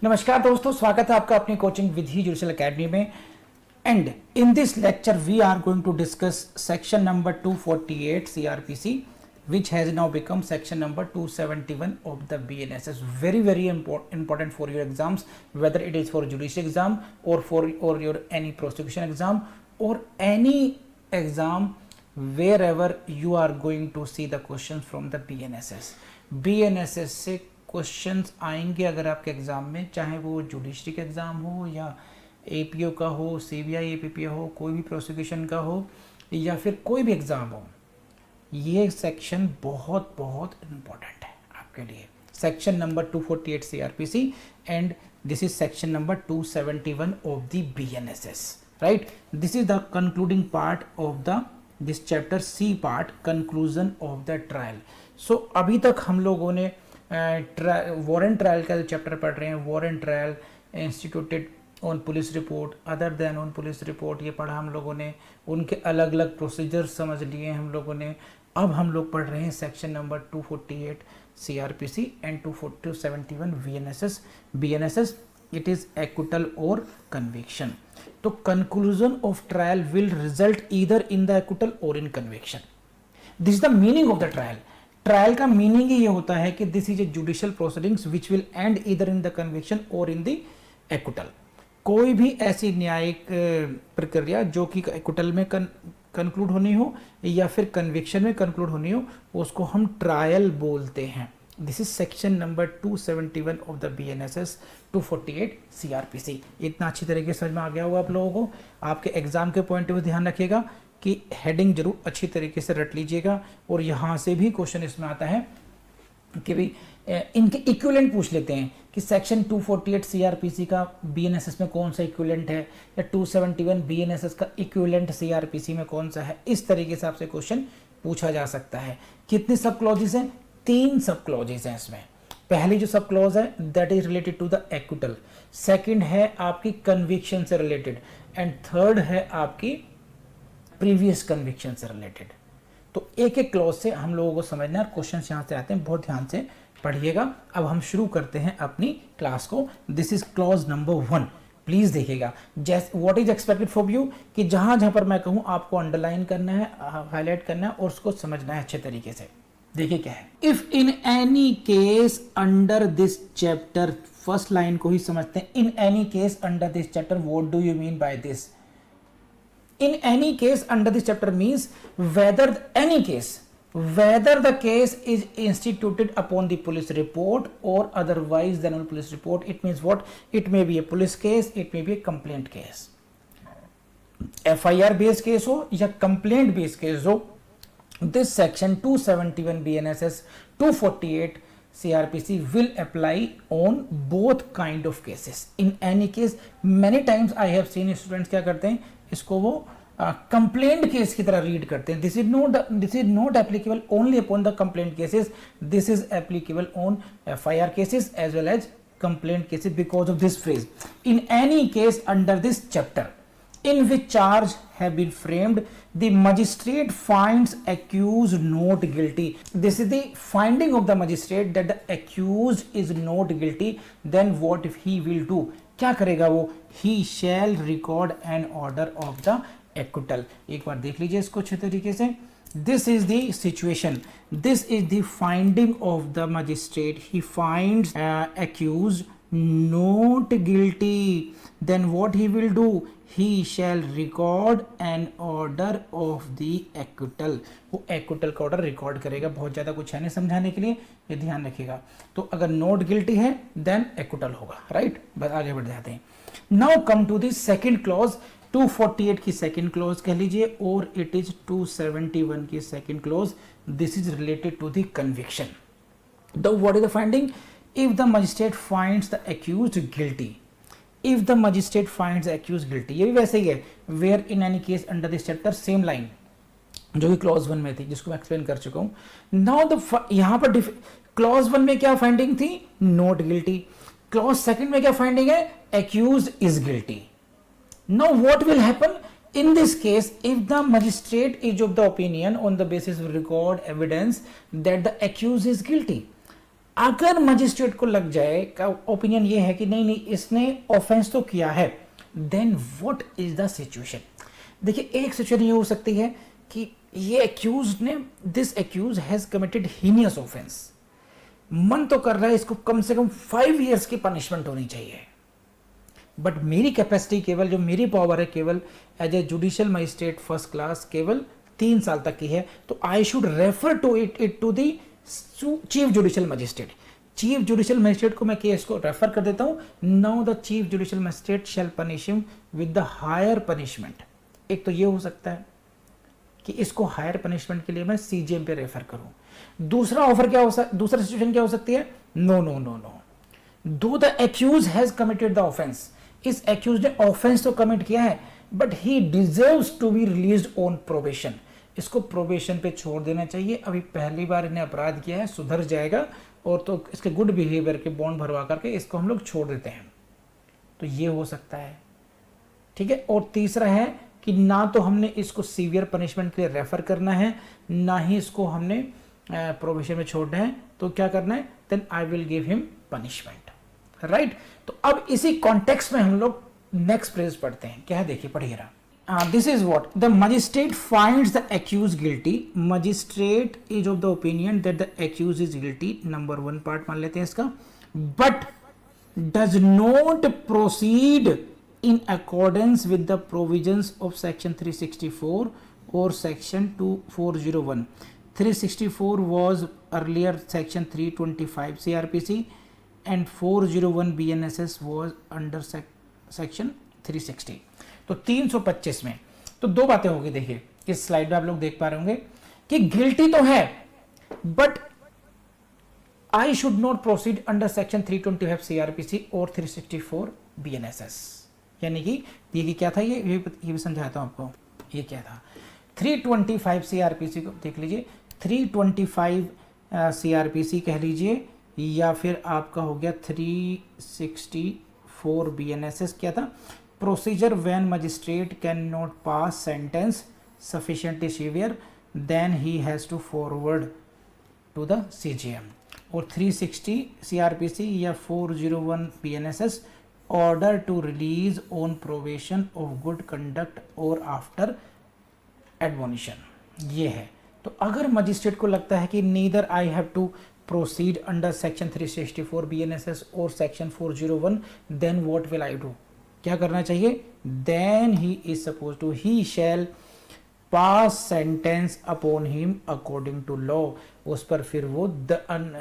नमस्कार दोस्तों, स्वागत है आपका अपनी कोचिंग विधि जुडिशियल एकेडमी में। And in this lecture we are going to discuss section number 248 CRPC which has now become section number 271 of the BNSS. Very important for your exams, whether it is for judicial exam or your any prosecution exam or any exam wherever you are going to see the questions from the BNSS. BNSS से questions आएंगे अगर आपके exam में, चाहे वो judiciary का exam हो या APO का हो, CBI APPO हो, कोई भी प्रोसिक्यूशन का हो या फिर कोई भी एग्जाम हो। ये सेक्शन बहुत इम्पोर्टेंट है आपके लिए। Section number 248 CRPC and this is section number 271 of the BNSS, right. This is the concluding part of the this chapter C part, conclusion of the trial. So अभी तक हम लोगों ने वारंट ट्रायल का जो चैप्टर पढ़ रहे हैं, warrant trial instituted on police report, other than on police report, ये पढ़ा हम लोगों ने। उनके अलग अलग प्रोसीजर समझ लिए हम लोगों ने। अब हम लोग पढ़ रहे हैं section number 248 CRPC and 271 BNSS। It is acquittal or conviction. तो conclusion of trial will result either in the acquittal or in conviction. This is the meaning of the trial. Trial का मीनिंग ही ये होता है कि this is a judicial proceedings which will end either in the conviction or in the acquittal. कोई भी ऐसी न्यायिक प्रक्रिया जो कि एक्विटल में कंक्लूड होनी हो या फिर कन्विक्शन में कंक्लूड होनी हो, उसको हम ट्रायल बोलते हैं। This is section number 271 of the BNSS 248 CRPC। इतना अच्छी तरीके से समझ में आ गया होगा आप लोगों को। आपके एग्जाम के पॉइंट ऑफ व्यू ध्यान रखिएगा कि हेडिंग जरूर अच्छी तरीके से रट लीजिएगा। और यहाँ से भी क्वेश्चन इसमें आता है कि भाई इनके इक्विवेलेंट पूछ लेते हैं कि सेक्शन 248 CRPC का BNSS में कौन सा इक्विवेलेंट है या 271 BNSS का इक्विवेलेंट CRPC में कौन सा है। इस तरीके से आपसे क्वेश्चन पूछा जा सकता है। कितने सब क्लॉजेस हैं? 3 सब क्लॉजेस हैं इसमें। पहली जो सब क्लॉज है that is related to the acquittal, second है आपकी कन्विक्शन से रिलेटेड एंड थर्ड है आपकी प्रीवियस कन्विक्शन से रिलेटेड। तो एक एक क्लॉज से हम लोगों को समझना है। क्वेश्चन यहाँ से आते हैं, बहुत ध्यान से पढ़िएगा। अब हम शुरू करते हैं अपनी क्लास को। This is clause number 1। Please देखिएगा जैसे what is expected from you कि जहां जहां पर मैं कहूं आपको अंडरलाइन करना है, हाईलाइट करना है और उसको समझना है अच्छे तरीके से। देखिए क्या है। If in any case under this chapter, first line को ही समझते हैं। इन any case under this chapter, what do you mean by this? In any case under this chapter means whether the case is instituted upon the police report or otherwise than on police report. It means what? It may be a police case, it may be a complaint case. FIR based case हो या complaint based case हो, this section 271 BNSS 248 CRPC will apply on both kind of cases. In any case, many times I have seen students क्या करते हैं, इसको वो complaint case की तरह रीड करते हैं। This is not applicable only upon the complaint cases, this is applicable on FIR cases as well as complaint cases because of this phrase. In any case under this chapter in which charge have been framed, the magistrate finds accused not guilty. This is the finding of the magistrate that the accused is not guilty. Then what if he will do? क्या करेगा वो? He shall record an order of the acquittal. एक बार देख लीजिए इसको अच्छे तरीके से। This is the situation. This is the finding of the magistrate. He finds accused not guilty. Then what he will do? He shall record an order of the acquittal. वो acquittal का order record करेगा। बहुत ज़्यादा कुछ है नहीं समझाने के लिए, ये ध्यान रखिएगा। तो अगर not guilty है then acquittal होगा, right? बस आगे बढ़ जाते हैं। Now come to the second clause, 248 की second clause कह लीजिए और it is 271 की second clause. This is related to the conviction. The what is the finding? If the magistrate finds the accused guilty. If the magistrate finds the accused guilty, ये भी वैसे ही है। Where in any case under this chapter, same line जो कि clause 1 में थी, जिसको मैं एक्सप्लेन कर चुका हूं। नाउ द यहां पर क्लॉज 1 में क्या फाइंडिंग थी? Not guilty. क्लॉज 2 में क्या फाइंडिंग है? accused is guilty. Now what will happen in this case if the magistrate is of the opinion on the basis of record evidence that the accused is guilty? अगर मजिस्ट्रेट को लग जाए का opinion ये है कि नहीं नहीं इसने ऑफेंस तो किया है, then what is the situation. देखिए एक सिचुएशन ये हो सकती है कि ये एक्यूज ने, this accused has committed heinous offence, मन तो कर रहा है इसको कम से कम 5 इयर्स की पनिशमेंट होनी चाहिए, बट मेरी कैपेसिटी केवल, जो मेरी पावर है केवल as a judicial magistrate first class केवल 3 साल तक की है, तो I should refer to it to the chief judicial magistrate. Chief judicial magistrate को मैं केस को रेफर कर देता हूं। Now the chief judicial magistrate shall punish him with the higher punishment. एक तो ये हो सकता है कि इसको हायर पनिशमेंट के लिए मैं सीजीएम पे रेफर करूं। दूसरा ऑफर क्या हो सकता, दूसरा सिचुएशन क्या हो सकती है, no no no no, though the accused has committed the offence, इस एक्यूज ने ऑफेंस तो कमिट किया है but he deserves to be released on probation, इसको प्रोबेशन पे छोड़ देना चाहिए। अभी पहली बार इन्हें अपराध किया है, सुधर जाएगा और तो इसके गुड बिहेवियर के बॉन्ड भरवा करके इसको हम लोग छोड़ देते हैं, तो ये हो सकता है। ठीक है, और तीसरा है कि ना तो हमने इसको सीवियर पनिशमेंट के लिए रेफर करना है, ना ही इसको हमने प्रोबेशन में छोड़ना है, तो क्या करना है, then I will give him punishment, right. तो अब इसी कॉन्टेक्स्ट में हम लोग नेक्स्ट फ्रेज पढ़ते हैं, क्या है देखिए पढ़िएगा। This is what the magistrate finds the accused guilty. Magistrate is of the opinion that the accused is guilty. Number 1 part मान लेते हैं इसका, but does not proceed in accordance with the provisions of section 364 or section 2401. 364 was earlier section 325 CRPC and 401 BNSS was under section 360. तो 325 में तो दो बातें होगी। देखिए इस स्लाइड में आप लोग देख पा रहे होंगे कि गिल्टी तो है but I should not proceed under section 325 CrPC और 364 बीएनएसएस। यानी कि ये क्या था, ये भी समझाता हूं आपको। ये क्या था, 325 सीआरपीसी को देख लीजिए, 325 सीआरपीसी कह लीजिए, या फिर आपका हो गया 364 बीएनएसएस। क्या था, procedure when magistrate can not pass sentence sufficiently severe then he has to forward to the CGM. और 360 सीआरपीसी या 401 BNSS order to release on probation of good conduct or after admonition. ये है। तो अगर मजिस्ट्रेट को लगता है कि neither I have to proceed under section 364 BNSS or section 401, then what will I do, क्या करना चाहिए, then he is suppose two, he shall pass sentence upon him according to law. उस पर फिर वो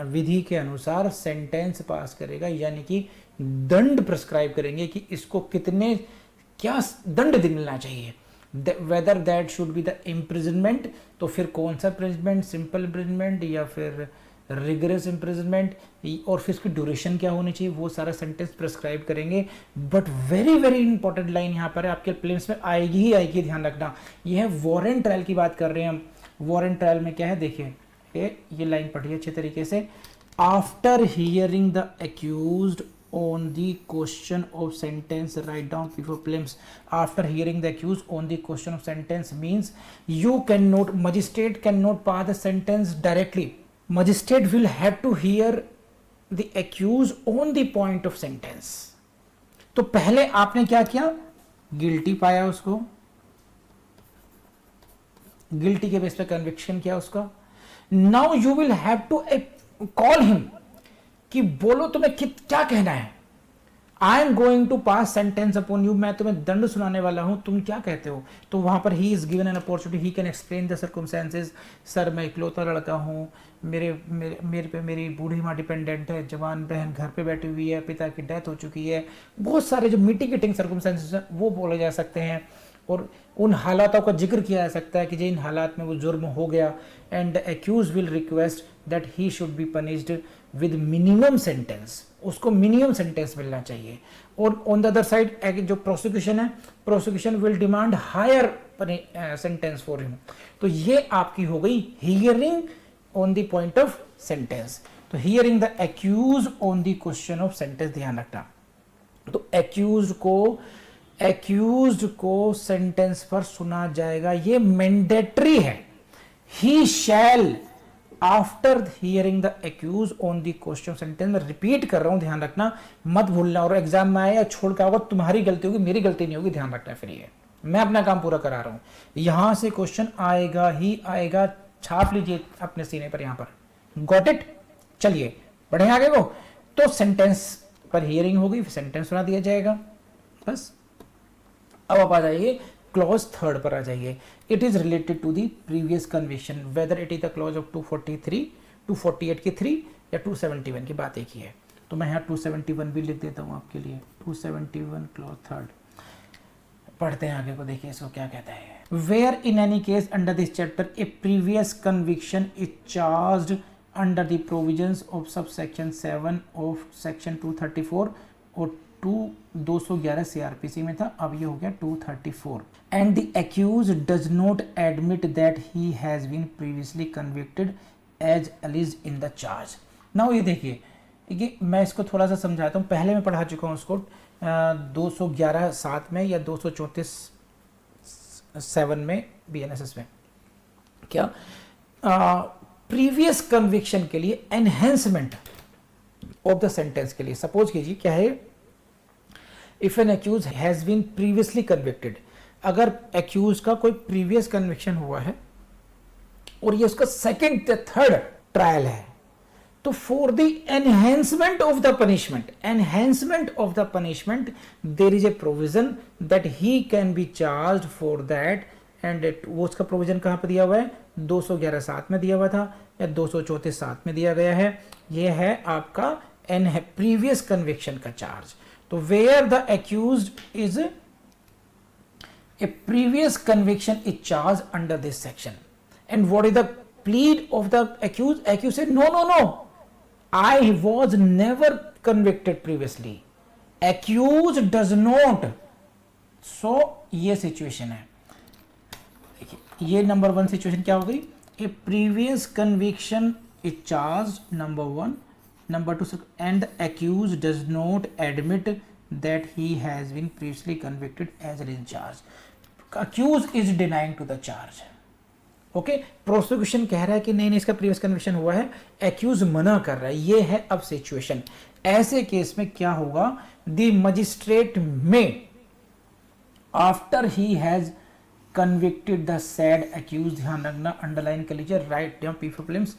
विधि के अनुसार सेंटेंस पास करेगा, यानी कि दंड प्रिस्क्राइब करेंगे कि इसको कितने क्या दंड मिलना चाहिए। Whether that should be the imprisonment, तो फिर कौन सा इम्प्रिजनमेंट, सिंपल इम्प्रिजनमेंट या फिर रिगरस इम्प्रिजनमेंट, और फिर इसकी ड्यूरेशन क्या होनी चाहिए, वो सारा सेंटेंस प्रिस्क्राइब करेंगे। But very very important line यहाँ पर है, आपके प्लेन्स में आएगी ही आएगी, ध्यान रखना। ये है वारंट ट्रायल की बात कर रहे हैं हम। वारंट ट्रायल में क्या है देखिए, ये लाइन पढ़िए अच्छे तरीके से। After hearing the accused on the question of sentence, write down before prelims. After hearing the accused on the question of sentence means you cannot, magistrate cannot pass the sentence directly. Magistrate will have to hear the accused on the point of sentence. तो पहले आपने क्या किया, guilty पाया उसको, guilty के base पे conviction किया उसका। Now you will have to call him कि बोलो तुम्हें क्या कहना है, I am going to pass sentence upon you, मैं तुम्हें दंड सुनाने वाला हूं, तुम क्या कहते हो। तो वहां पर he is given an opportunity, he can explain the circumstances. Sir मैं इकलौता लड़का हूं, मेरे पे मेरी बूढ़ी माँ डिपेंडेंट है, जवान बहन घर पे बैठी हुई है, पिता की डेथ हो चुकी है, बहुत सारे जो मिटिगेटिंग सर्कमस्टेंसेस हैं वो बोले जा सकते हैं, और उन हालातों का जिक्र किया जा सकता है कि जिन हालात में वो जुर्म हो गया। And the accused will request that he should be punished with minimum sentence, उसको मिनिमम सेंटेंस मिलना चाहिए। और ऑन द अदर साइड जो प्रोसिक्यूशन है, prosecution will demand higher sentence for him. तो ये आपकी हो गई hearing on the point of sentence. तो hearing the accused on the question of sentence, ध्यान रखना। तो एक्यूज्ड को सेंटेंस पर सुना जाएगा, ये मैंडेटरी है। He shall, after hearing the accused on the question sentence, मैं रिपीट कर रहा हूं, ध्यान रखना, मत भूलना, और एग्जाम में आए या छोड़ के आओगे तुम्हारी गलती होगी, मेरी गलती नहीं होगी, ध्यान रखना। फिर ये मैं अपना काम पूरा करा रहा हूं, यहां से क्वेश्चन आएगा ही आएगा, छाप लीजिए अपने सीने पर यहां पर, गॉट इट। चलिए बढ़े आगे को, तो सेंटेंस पर हियरिंग होगी, सेंटेंस सुना दिया जाएगा, बस। अब आप आ जाइए क्लॉज थर्ड पर आ जाइए। It is related to the previous conviction, whether it is the clause of 243, 248 की 3 या 271 की, बात एक ही है। तो मैं यहाँ 271 भी लिख देता हूँ आपके लिए, 271 क्लॉज थर्ड। पढ़ते हैं आगे को, देखिए इसको क्या कहता है। Where in any case under this chapter a previous conviction is charged under the provisions of sub section 7 of section 234 और 211 सीआरपीसी में था, अब ये हो गया 234, and the accused does not admit that he has been previously convicted as alleged in the charge. Now ये देखिए, ये मैं इसको थोड़ा सा समझाता हूँ, पहले मैं पढ़ा चुका हूँ उसको 211 7 में या 234 7 में बीएनएसएस में। क्या प्रीवियस कन्विक्शन के लिए एनहेंसमेंट ऑफ द सेंटेंस के लिए, सपोज कीजिए क्या है, if an accused has been previously convicted, अगर एक्यूज का कोई प्रीवियस कन्विक्शन हुआ है और ये उसका सेकंड या थर्ड ट्रायल है, तो for the enhancement of the punishment there is a provision that he can be charged for that, and वो उसका प्रोविजन कहां पर दिया हुआ है, 211 7 में दिया हुआ था या 234 7 में दिया गया है। ये है आपका प्रीवियस कन्विक्शन का चार्ज। तो where the accused is a previous conviction is charge under this section, and what is the plead of the accuse, accuse said no no no, I was never convicted previously. Accused does not. So ये situation है, देखिए ये number 1 situation क्या हो गई, a previous conviction is charge number 1, number 2 and the accused does not admit that he has been previously convicted as in charge, accused is denying to the charge. Okay, prosecution कह रहा है कि नहीं नहीं इसका प्रीवियस कन्विक्शन हुआ है, accused मना कर रहा है, ये है अब सिचुएशन। ऐसे केस में क्या होगा, the magistrate may after he has convicted the said accused, ध्यान रखना, अंडरलाइन कर लीजिए, write down P for films,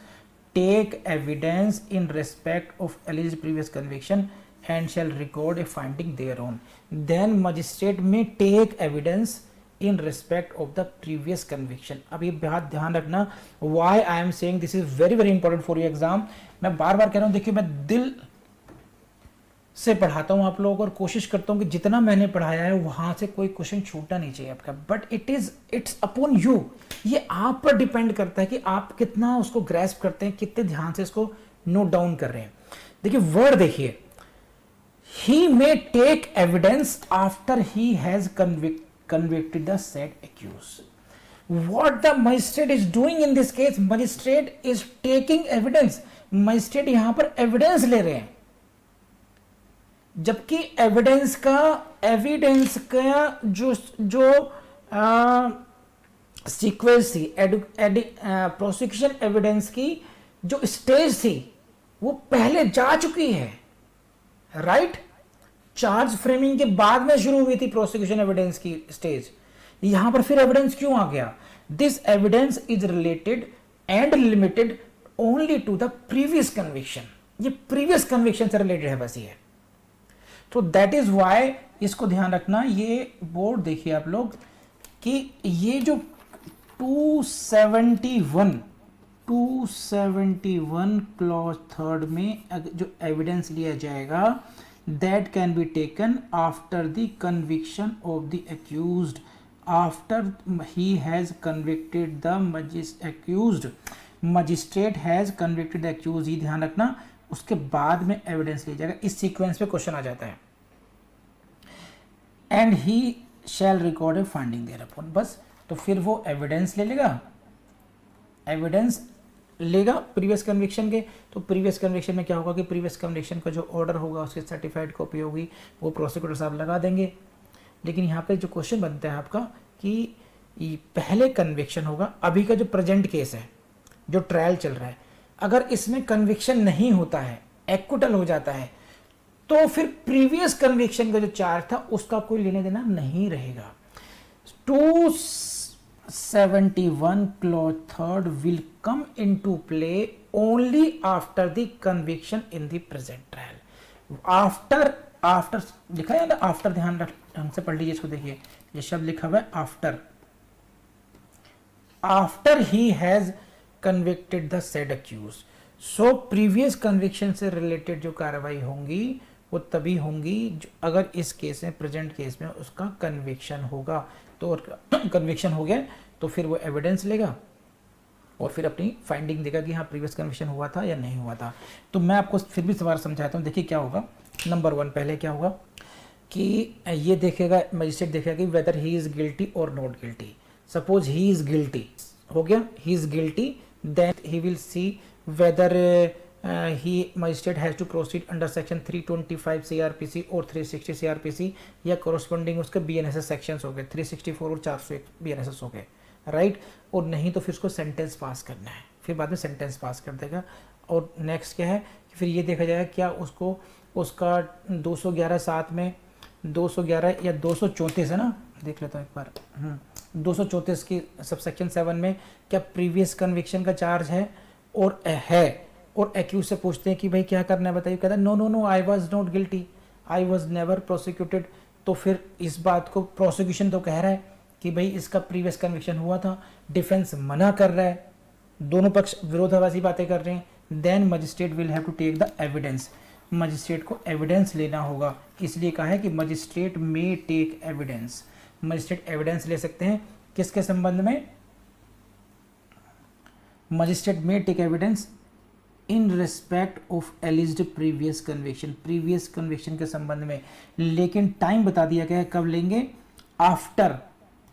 take evidence in respect of alleged previous conviction and shall record a finding thereon, then magistrate may take evidence in respect of the previous conviction। अब ये बात ध्यान रखना, why I am saying this is very very important for your exam। मैं बार बार कह रहा हूँ, देखिए मैं दिल से पढ़ाता हूँ आप लोगों को और कोशिश करता हूँ कि जितना मैंने पढ़ाया है वहां से कोई क्वेश्चन छूटना नहीं चाहिए आपका, बट इट्स अपॉन यू, ये आप पर डिपेंड करता है कि आप कितना उसको ग्रैस्प करते हैं, कितने ध्यान से इसको नोट डाउन कर रहे हैं। देखिए वर्ड देखिए, he may take evidence after he has convicted the said accused। What the magistrate is doing in this case, magistrate is taking evidence, magistrate यहां पर evidence ले रहे हैं, जबकि एविडेंस का जो सीक्वेंस थी, प्रोसिक्यूशन एविडेंस की जो स्टेज थी वो पहले जा चुकी है, राइट। चार्ज फ्रेमिंग के बाद में शुरू हुई थी प्रोसिक्यूशन एविडेंस की स्टेज, यहां पर फिर एविडेंस क्यों आ गया, this evidence is related and limited only to the previous conviction, ये प्रीवियस कन्विक्शन से रिलेटेड है बस ये। तो दैट इज वाई इसको ध्यान रखना, ये बोर्ड देखिए आप लोग कि ये जो 271 क्लॉज थर्ड में जो एविडेंस लिया जाएगा, that can be taken after the conviction of the accused, after he has convicted the accused, magistrate has convicted the accused, ही ध्यान रखना, उसके बाद में एविडेंस लिया जाएगा, इस सीक्वेंस पे क्वेश्चन आ जाता है, and he shall record a finding thereupon, बस। तो फिर वो एविडेंस ले लेगा, एविडेंस लेगा प्रीवियस कन्विक्शन के, तो प्रीवियस कन्विक्शन में क्या होगा कि प्रीवियस कन्विक्शन का जो ऑर्डर होगा उसकी सर्टिफाइड कॉपी होगी, वो प्रोसिक्यूटर साहब लगा देंगे। लेकिन यहाँ पे जो क्वेश्चन बनता है आपका कि पहले कन्विक्शन होगा, अभी का जो प्रेजेंट केस है, जो ट्रायल चल रहा है, अगर इसमें कन्विक्शन नहीं होता है, एक्विटल हो जाता है, तो फिर प्रीवियस कन्विक्शन का जो चार्ज था उसका कोई लेने देना नहीं रहेगा। 271 clause 3rd will come into play only after the conviction in the present trial. After लिखा है ना, आफ्टर, ध्यान ढंग से पढ़ लीजिए इसको, देखिए ये शब्द लिखा हुआ है after he has convicted the said accused. So previous conviction से रिलेटेड जो कार्रवाई होंगी वो तभी होंगी अगर इस केस में, प्रेजेंट केस में उसका कन्विक्शन होगा। तो कन्विक्शन हो गया तो फिर वो एविडेंस लेगा और फिर अपनी फाइंडिंग देगा कि हाँ प्रीवियस कन्विक्शन हुआ था या नहीं हुआ था। तो मैं आपको फिर भी सवाल समझाता हूँ। देखिए क्या होगा, नंबर 1 पहले क्या होगा कि ये देखेगा, मजिस्ट्रेट देखेगा कि वेदर ही इज गिल्टी और not guilty. Suppose he is guilty हो गया, he is guilty, then he will see whether he magistrate has to proceed under section 325 CrPC और 360 सीआरपीसी या कोरस्पोंडिंग उसके बीएनएसएस सेक्शंस हो गए, 364 और 401 बीएनएसएस हो गए, राइट। और नहीं तो फिर उसको सेंटेंस पास करना है, फिर बाद में सेंटेंस पास कर देगा। और नेक्स्ट क्या है कि फिर ये देखा जाएगा क्या उसको उसका 211 साथ में 211 या 234 है ना, देख लेता हूँ एक बार, 234 की सबसेक्शन 7 में क्या प्रीवियस कन्विक्शन का चार्ज है और और एक्यूज से पूछते हैं कि भाई क्या करना है बताइए, कहता है no no no I was not guilty, I was never prosecuted. तो फिर इस बात को प्रोसिक्यूशन तो कह रहा है कि भाई इसका प्रीवियस कन्विक्शन हुआ था, डिफेंस मना कर रहा है, दोनों पक्ष विरोधाभासी बातें कर रहे हैं, then magistrate will have to take the evidence. Magistrate को एविडेंस लेना होगा, इसलिए कहा है कि magistrate may take evidence. Magistrate evidence ले सकते हैं किसके संबंध में, magistrate may take evidence in respect of alleged previous conviction, previous conviction के संबंध में। लेकिन टाइम बता दिया गया है कब लेंगे,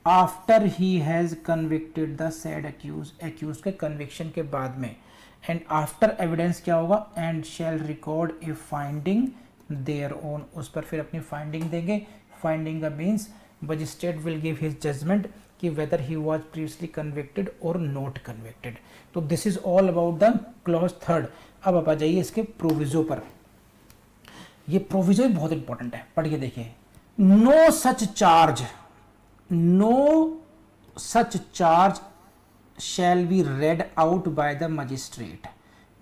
after he has convicted the said accused, accused के कन्विक्शन के बाद में। एंड आफ्टर एविडेंस क्या होगा, and shall record a finding thereon, उस पर फिर अपनी फाइंडिंग देंगे। फाइंडिंग का means magistrate will give his judgment कि whether he was previously convicted और नॉट कन्विक्टेड। तो this is all about the clause 3rd। अब आप आ जाइए इसके प्रोविजो पर। ये प्रोविजो बहुत इंपॉर्टेंट है, पढ़िए देखिए। No such charge shall be read out by the magistrate.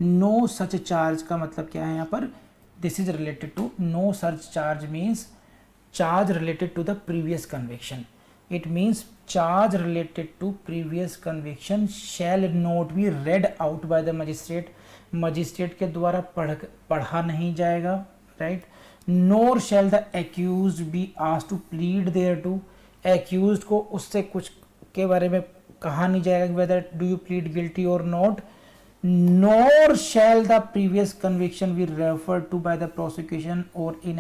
No such charge का मतलब क्या है यहाँ पर, this is related to, no such charge means charge related to the previous conviction. It means charge related to previous conviction shall not be read out by the magistrate. Magistrate के द्वारा पढ़ा नहीं जाएगा, right? Nor shall the accused be asked to plead thereto. Accused को उससे कुछ के बारे में कहा नहीं जाएगा whether do you plead guilty or not. Nor shall the previous conviction be referred to by the prosecution or in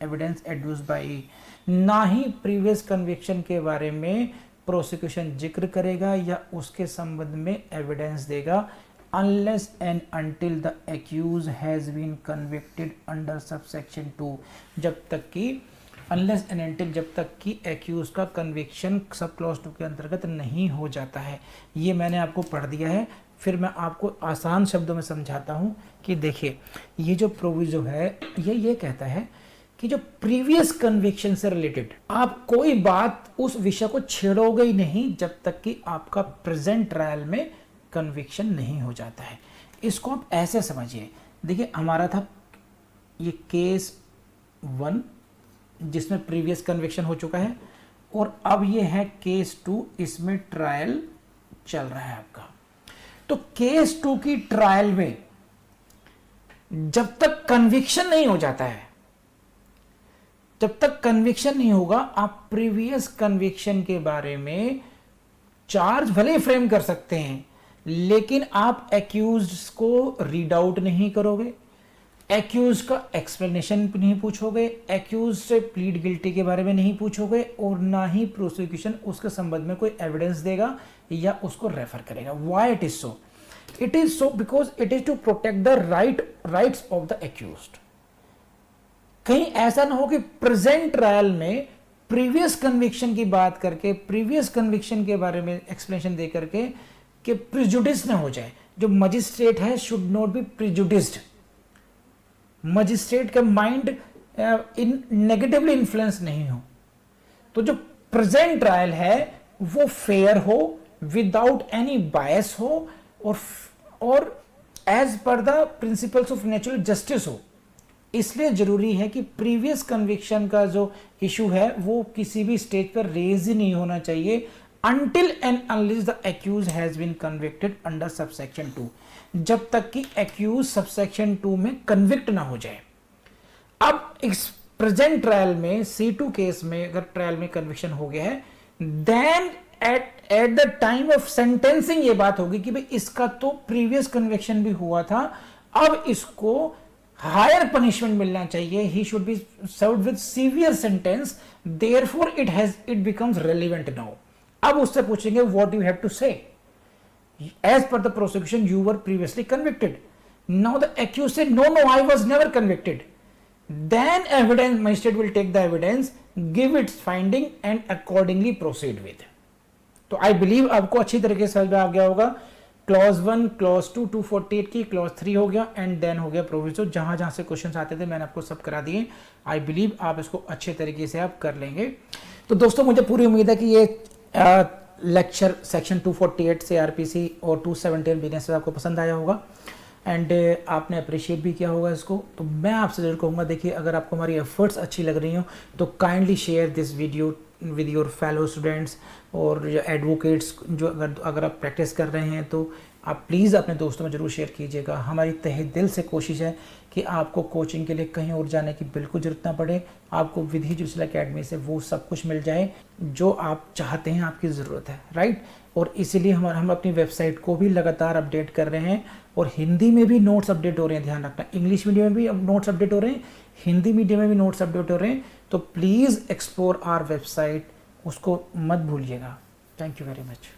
evidence adduced by. ना ही previous conviction के बारे में prosecution जिक्र करेगा या उसके संबंध में evidence देगा, unless and until the accused has been convicted under subsection 2, जब तक कि unless and until जब तक कि accused का conviction सब clause 2 के अंतर्गत नहीं हो जाता है। ये मैंने आपको पढ़ दिया है, फिर मैं आपको आसान शब्दों में समझाता हूं कि देखिए ये जो प्रोविजो है ये कहता है कि जो प्रीवियस कन्विक्शन से रिलेटेड आप कोई बात उस विषय को छेड़ोगे ही नहीं जब तक कि आपका प्रेजेंट ट्रायल में कन्विक्शन नहीं हो जाता है। इसको आप ऐसे समझिए, देखिए हमारा था ये केस 1 जिसमें प्रीवियस कन्विक्शन हो चुका है और अब ये है केस 2, इसमें ट्रायल चल रहा है आपका। तो केस 2 की ट्रायल में जब तक कन्विक्शन नहीं हो जाता है, जब तक कन्विक्शन नहीं होगा, आप प्रीवियस कन्विक्शन के बारे में चार्ज भले फ्रेम कर सकते हैं लेकिन आप एक्यूज्ड को रीड आउट नहीं करोगे, एक्यूज का एक्सप्लेनेशन नहीं पूछोगे, एक्यूज से प्लीड गिल्टी के बारे में नहीं पूछोगे और ना ही प्रोसिक्यूशन उसके संबंध में कोई एविडेंस देगा या उसको रेफर करेगा। Why it is so? It is so because it is to protect the rights of the accused. कहीं ऐसा ना हो कि प्रेजेंट ट्रायल में प्रीवियस कन्विक्शन की बात करके, प्रीवियस कन्विक्शन के बारे में एक्सप्लेनेशन दे करके कि प्रिजुडिस ना हो जाए। जो मजिस्ट्रेट है should not be prejudiced, magistrate का माइंड इन नेगेटिवली इन्फ्लुएंस नहीं हो। तो जो प्रेजेंट ट्रायल है वो फेयर हो, विदाउट एनी बायस हो, और as per the principles of natural justice हो। इसलिए जरूरी है कि प्रीवियस कन्विक्शन का जो इशू है वो किसी भी स्टेज पर रेज ही नहीं होना चाहिए until and unless the accused has been convicted under subsection 2, जब तक कि accused subsection 2 में convict ना हो जाए। अब इस प्रेजेंट ट्रायल में C2 केस में अगर ट्रायल में कन्विक्शन हो गया है, then at the time of sentencing ये बात होगी कि भाई इसका तो प्रीवियस कन्विक्शन भी हुआ था, अब इसको हायर पनिशमेंट मिलना चाहिए, he should be served with severe sentence, therefore it becomes relevant now. अब उससे पूछेंगे what you have to say, as per the prosecution you were previously convicted. Now the accused said no no I was never convicted, then evidence magistrate will take the evidence, give its finding and accordingly proceed with। तो I believe आपको अच्छी तरीके से समझ में आ गया होगा। Clause 1, clause 2 248 की, क्लॉज 3 हो गया एंड देन हो गया प्रोविजो। जहां जहां से क्वेश्चंस आते थे मैंने आपको सब करा दिए। आई बिलीव आप इसको अच्छे तरीके से आप कर लेंगे। तो दोस्तों मुझे पूरी उम्मीद है कि ये लेक्चर सेक्शन 248 से आरपीसी और 217 बिजनेस आपको पसंद आया होगा एंड आपने अप्रिशिएट भी किया होगा इसको। तो मैं आपसे जरूर कहूँगा, देखिए अगर आपको हमारी एफर्ट्स अच्छी लग रही हो तो kindly share this video with your fellow students और जो एडवोकेट्स, जो अगर आप प्रैक्टिस कर रहे हैं तो आप प्लीज़ अपने दोस्तों में ज़रूर शेयर कीजिएगा। हमारी तहे दिल से कोशिश है कि आपको कोचिंग के लिए कहीं और जाने की बिल्कुल ज़रूरत ना पड़े, आपको विधि जुडिशल एकेडमी से वो सब कुछ मिल जाए जो आप चाहते हैं, आपकी ज़रूरत है, राइट। और इसीलिए हम अपनी वेबसाइट को भी लगातार अपडेट कर रहे हैं और हिंदी में भी नोट्स अपडेट हो रहे हैं, ध्यान रखना। इंग्लिश मीडियम में भी अब नोट्स अपडेट हो रहे हैं, हिंदी मीडियम में भी नोट्स अपडेट हो रहे हैं। तो प्लीज़ एक्सप्लोर आवर वेबसाइट, उसको मत भूलिएगा। Thank you very much.